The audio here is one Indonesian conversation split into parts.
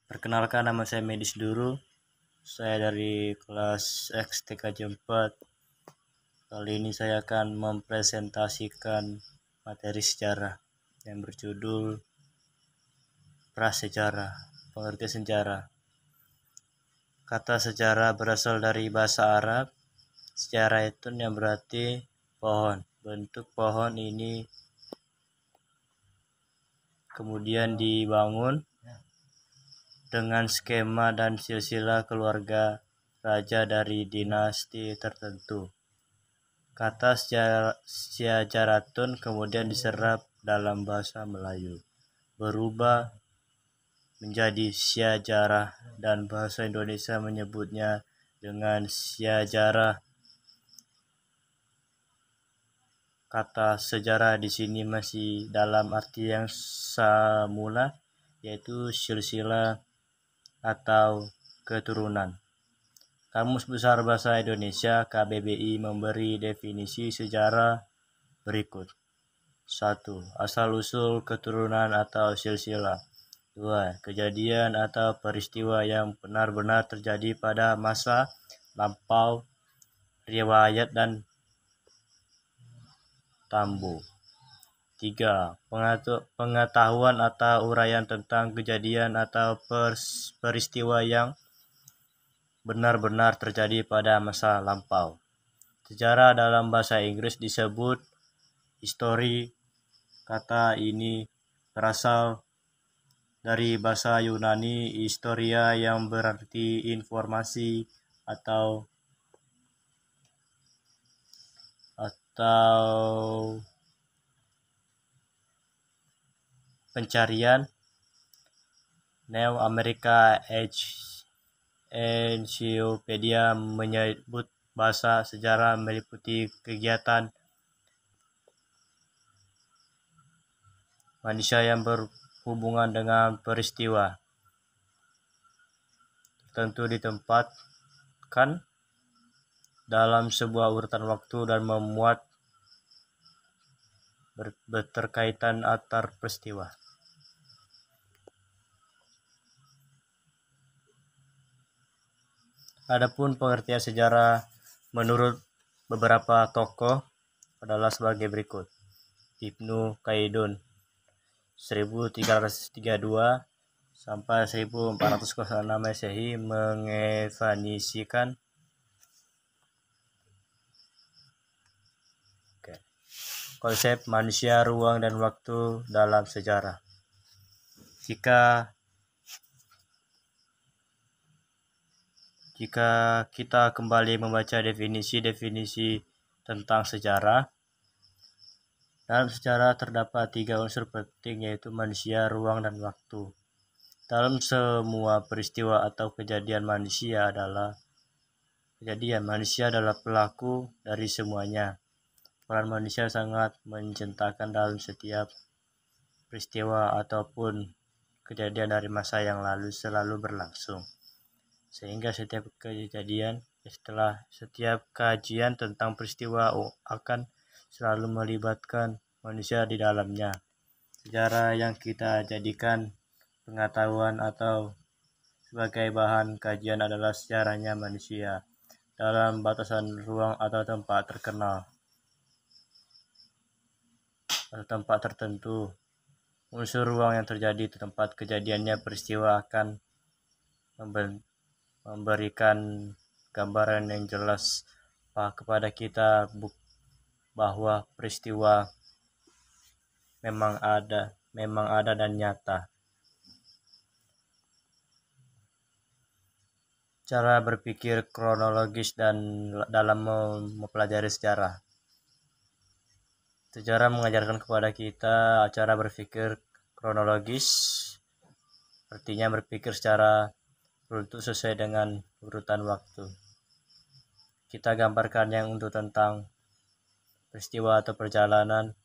Perkenalkan, nama saya Medis Duru. Saya dari kelas X TKJ 4. Kali ini saya akan mempresentasikan materi sejarah yang berjudul Prasejarah, pengertian sejarah. Kata sejarah berasal dari bahasa Arab. Sejarah itu yang berarti pohon. Bentuk pohon ini kemudian dibangun dengan skema dan silsilah keluarga raja dari dinasti tertentu. Kata sejaratun kemudian diserap dalam bahasa Melayu, berubah menjadi syajarah, dan bahasa Indonesia menyebutnya dengan syajarah. Kata sejarah di sini masih dalam arti yang semula, yaitu silsilah atau keturunan. Kamus Besar Bahasa Indonesia KBBI memberi definisi sejarah berikut. 1. Asal-usul keturunan atau silsilah. 2. Kejadian atau peristiwa yang benar-benar terjadi pada masa lampau, riwayat dan tambu. 3. Pengetahuan atau uraian tentang kejadian atau peristiwa yang benar-benar terjadi pada masa lampau. Sejarah dalam bahasa Inggris disebut history. Kata ini berasal dari bahasa Yunani historia yang berarti informasi atau pencarian. New American Encyclopedia menyebut bahasa sejarah meliputi kegiatan manusia yang berhubungan dengan peristiwa tertentu ditempatkan dalam sebuah urutan waktu dan memuat berterkaitan antar peristiwa. Adapun pengertian sejarah menurut beberapa tokoh adalah sebagai berikut. Ibnu Khaldun 1332 sampai 1406 Masehi mengevanisikan konsep manusia, ruang, dan waktu dalam sejarah. Jika kita kembali membaca definisi tentang sejarah, dalam sejarah terdapat 3 unsur penting, yaitu manusia, ruang, dan waktu. Dalam semua peristiwa atau kejadian manusia adalah pelaku dari semuanya. Peran manusia sangat mencentakan dalam setiap peristiwa ataupun kejadian dari masa yang lalu selalu berlangsung. Sehingga setiap kajian tentang peristiwa akan selalu melibatkan manusia di dalamnya. Sejarah yang kita jadikan pengetahuan atau sebagai bahan kajian adalah sejarahnya manusia dalam batasan ruang atau tempat tertentu. Unsur ruang yang terjadi di tempat kejadiannya peristiwa akan memberikan gambaran yang jelas kepada kita bahwa peristiwa memang ada dan nyata. Cara berpikir kronologis dan dalam mempelajari sejarah. Sejarah mengajarkan kepada kita cara berpikir kronologis, artinya berpikir secara beruntun sesuai dengan urutan waktu. Kita gambarkan yang untuk tentang peristiwa atau perjalanan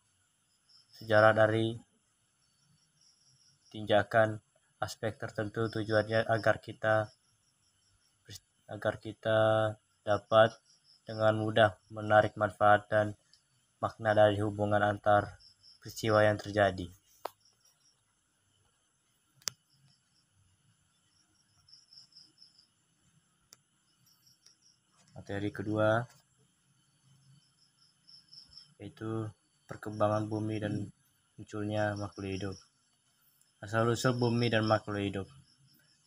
sejarah dari tinjakan aspek tertentu, tujuannya agar kita dapat dengan mudah menarik manfaat dan makna dari hubungan antar peristiwa yang terjadi. Materi kedua yaitu perkembangan bumi dan munculnya makhluk hidup. Asal-usul bumi dan makhluk hidup.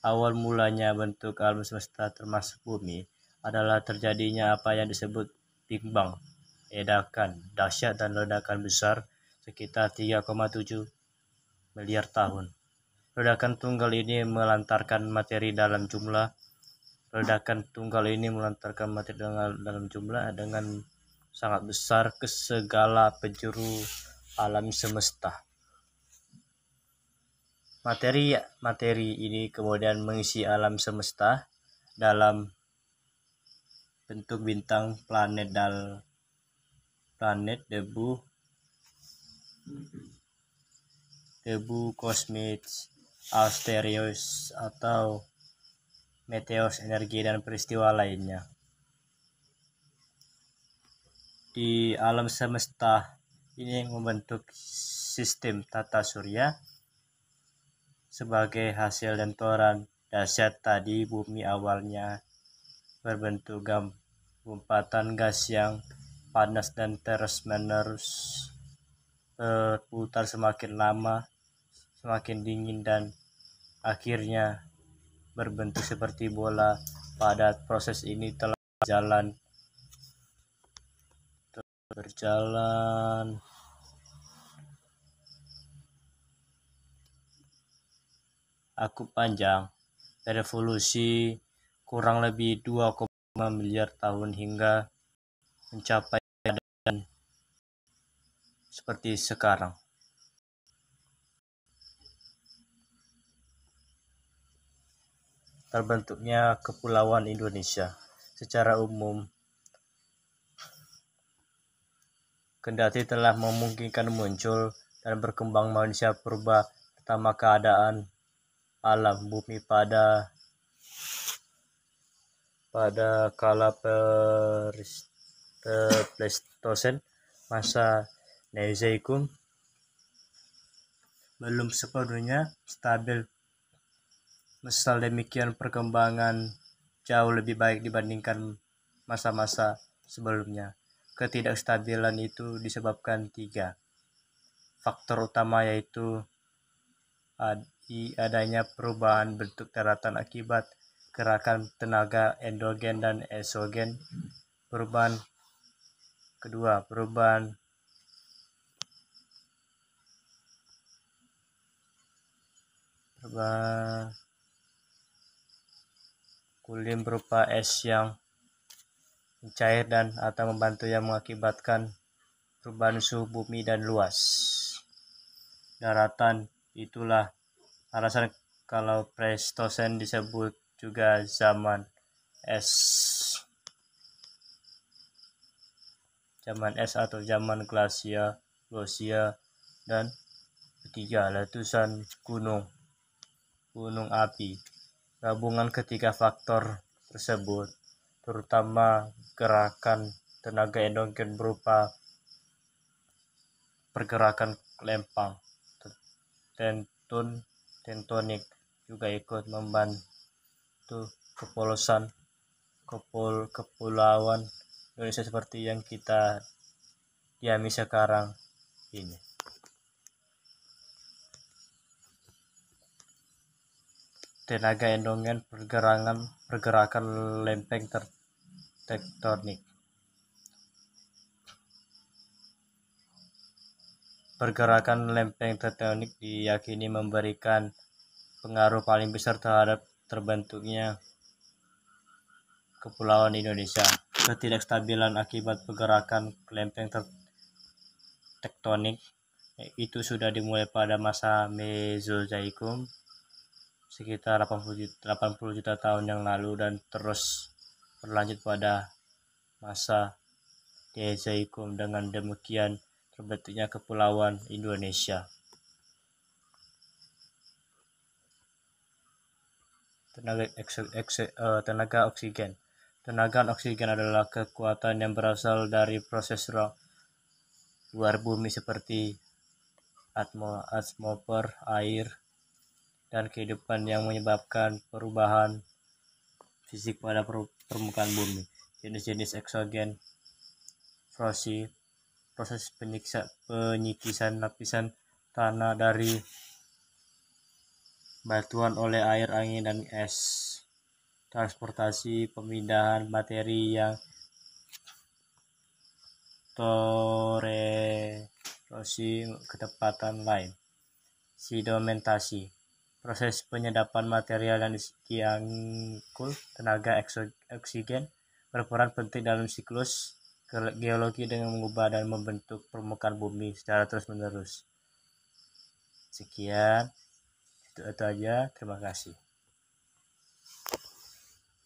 Awal mulanya bentuk alam semesta termasuk bumi adalah terjadinya apa yang disebut Big Bang, ledakan dahsyat dan ledakan besar sekitar 3,7 miliar tahun. Ledakan tunggal ini melantarkan materi dalam jumlah dengan sangat besar ke segala penjuru alam semesta. Materi ini kemudian mengisi alam semesta dalam bentuk bintang, planet, debu kosmik, asteroid atau meteor, energi dan peristiwa lainnya. Di alam semesta ini membentuk sistem tata surya. Sebagai hasil lentoran dahsyat tadi, bumi awalnya berbentuk gumpatan gas yang panas dan terus-menerus berputar semakin lama, semakin dingin, dan akhirnya berbentuk seperti bola padat. Proses ini telah berjalan panjang, berevolusi kurang lebih 2,5 miliar tahun hingga mencapai keadaan seperti sekarang. Terbentuknya Kepulauan Indonesia. Secara umum, kendati telah memungkinkan muncul dan berkembang manusia purba, pertama keadaan alam bumi pada kala Pleistosen, masa Neozoikum, belum sepenuhnya stabil. Misal demikian, perkembangan jauh lebih baik dibandingkan masa-masa sebelumnya. Ketidakstabilan itu disebabkan 3 faktor utama, yaitu adanya perubahan bentuk daratan akibat gerakan tenaga endogen dan eksogen. Perubahan kulim berupa es yang mencair dan atau membantu yang mengakibatkan perubahan suhu bumi dan luas daratan. Itulah alasan kalau Pleistosen disebut juga zaman es atau zaman glasier. Dan ketiga, letusan gunung api. Gabungan ketiga faktor tersebut, terutama gerakan tenaga endogen berupa pergerakan lempeng tektonik, juga ikut membantu kepulauan Indonesia seperti yang kita diami sekarang ini. Tenaga endogen, pergerakan lempeng tektonik. Pergerakan lempeng tektonik diyakini memberikan pengaruh paling besar terhadap terbentuknya Kepulauan Indonesia. Ketidakstabilan akibat pergerakan lempeng tektonik itu sudah dimulai pada masa Mesozoikum sekitar 80 juta tahun yang lalu dan terus berlanjut pada masa Mesozoikum. Dengan demikian terbentuknya Kepulauan Indonesia. Tenaga oksigen. Tenaga oksigen adalah kekuatan yang berasal dari proses luar bumi seperti atmosfer, air, dan kehidupan yang menyebabkan perubahan fisik pada permukaan bumi. jenis-jenis eksogen, proses penyikisan lapisan tanah dari batuan oleh air, angin, dan es, transportasi pemindahan materi yang torerosi ketepatan lain, sedimentasi, proses penyedapan material yang diangkul tenaga oksigen berperan penting dalam siklus geologi dengan mengubah dan membentuk permukaan bumi secara terus-menerus. Sekian, itu aja. Terima kasih.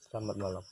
Selamat malam.